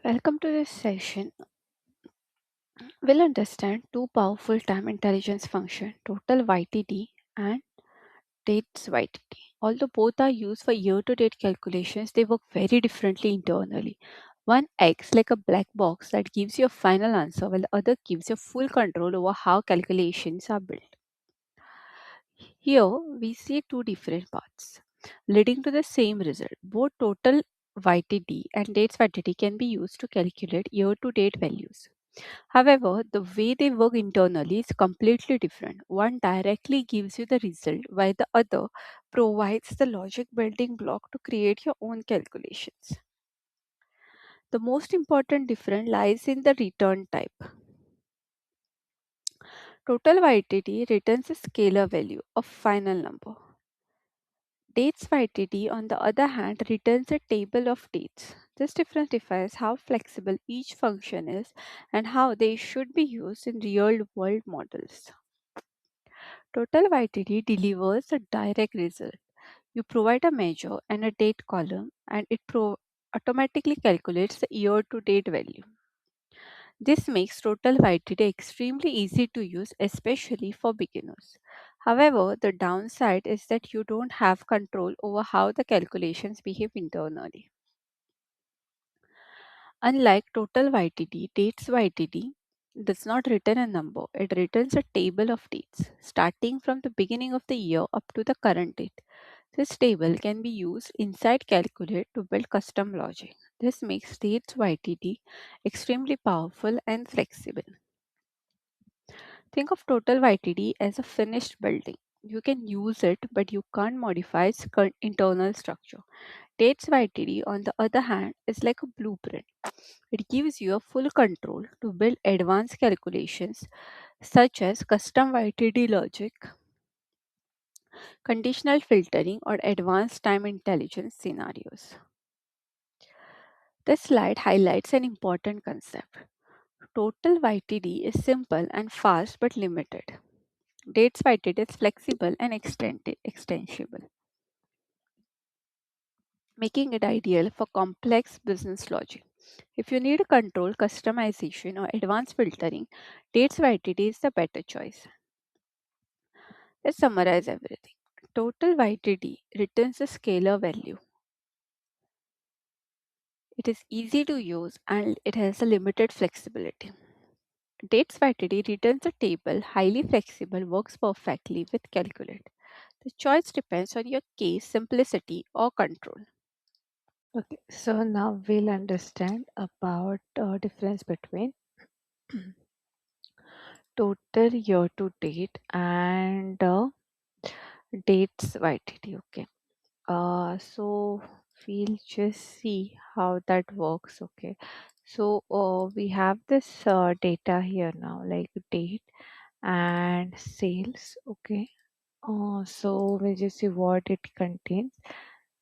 Welcome to this session. We'll understand two powerful time intelligence functions, total YTD and dates YTD. Although both are used for year-to-date calculations, they work very differently internally. One acts like a black box that gives you a final answer, while the other gives you full control over how calculations are built. Here we see two different paths leading to the same result. Both total YTD and dates YTD can be used to calculate year-to-date values. However, the way they work internally is completely different. One directly gives you the result, while the other provides the logic building block to create your own calculations. The most important difference lies in the return type. Total YTD returns a scalar value, a final number. Dates YTD, on the other hand, returns a table of dates. This difference defines how flexible each function is and how they should be used in real world models. Total YTD delivers a direct result. You provide a measure and a date column, and it automatically calculates the year to date value. This makes total YTD extremely easy to use, especially for beginners. However, the downside is that you don't have control over how the calculations behave internally. Unlike total YTD, dates YTD does not return a number, it returns a table of dates starting from the beginning of the year up to the current date. This table can be used inside Calculate to build custom logic. This makes dates YTD extremely powerful and flexible. Think of total YTD as a finished building. You can use it, but you can't modify its internal structure. Dates YTD, on the other hand, is like a blueprint. It gives you a full control to build advanced calculations such as custom YTD logic, conditional filtering, or advanced time intelligence scenarios. This slide highlights an important concept. Total YTD is simple and fast but limited. Dates YTD is flexible and extensible, making it ideal for complex business logic. If you need control, customization, or advanced filtering, Dates YTD is the better choice. Let's summarize everything. Total YTD returns a scalar value. It is easy to use and it has a limited flexibility. Dates YTD returns a table, highly flexible, works perfectly with Calculate. The choice depends on your case, simplicity, or control. Okay, so now we'll understand about difference between total year to date and dates YTD. Okay. So we'll just see how that works. Okay. So we have this data here now, like date and sales. Okay. So we'll just see what it contains.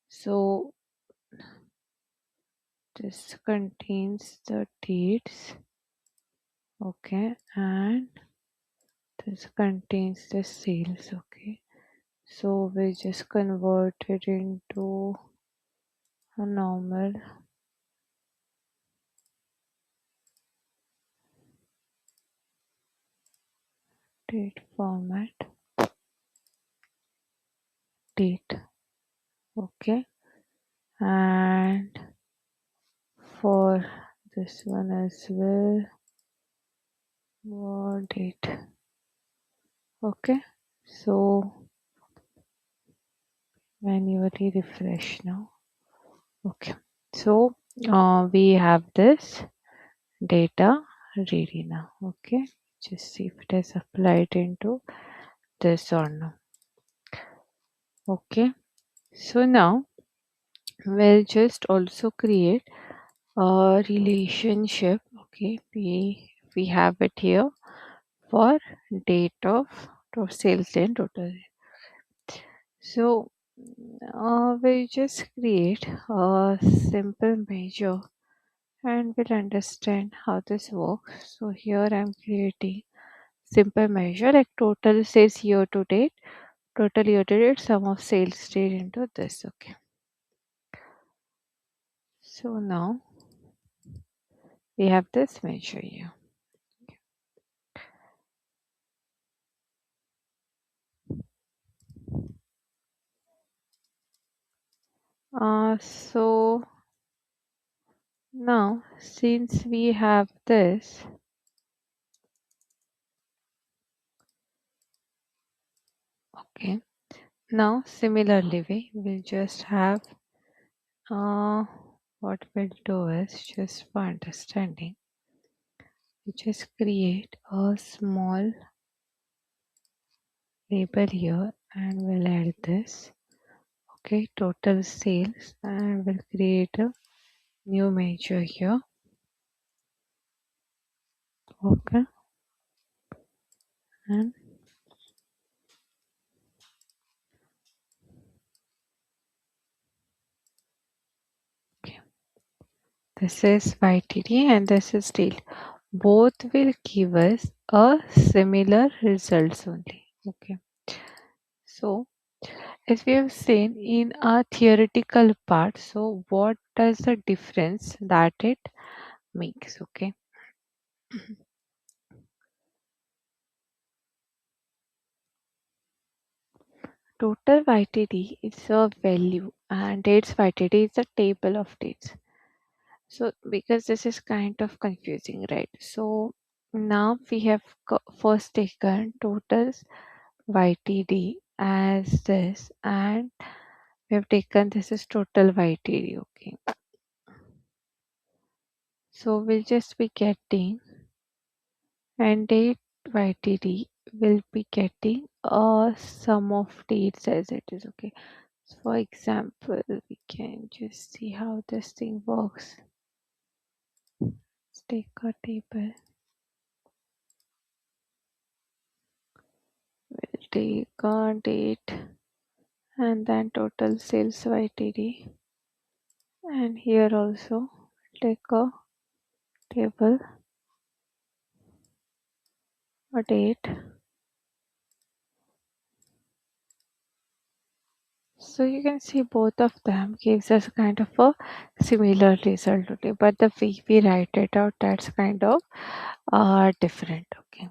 So this contains the dates. Okay. And this contains the sales. Okay. So we just convert it into a normal date format. Date. Okay. And for this one as well, more date. Okay. So manually refresh now. Okay. So we have this data ready now. Okay. Just see if it has applied into this or no. Okay. So now we'll just also create a relationship. Okay. We have it here for date of sales and total. So we'll just create a simple measure and we'll understand how this works. So here I'm creating simple measure like total sales year to date, total year to date, sum of sales date into this. Okay. So now we have this measure here. So now since we have this, okay, now similarly we will just have what we'll do is, just for understanding, we just create a small label here and we'll add this, okay, total sales, and we'll create a new measure here, okay, and okay, this is YTD and this is deal. Both will give us a similar results only, okay. So as we have seen in our theoretical part, so what does the difference that it makes, okay. Total YTD is a value and dates YTD is a table of dates. So because this is kind of confusing, right? So now we have first taken totals YTD as this, and we have taken this is total YTD, okay. So we'll just be getting, and date YTD will be getting a sum of dates as it is, okay. So for example, we can just see how this thing works. Let's take a table. We'll take a date and then total sales YTD. And here also take a table, a date. So you can see both of them gives us kind of a similar result only, but the way we write it out, that's kind of different, okay.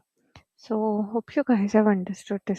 So hope you guys have understood this.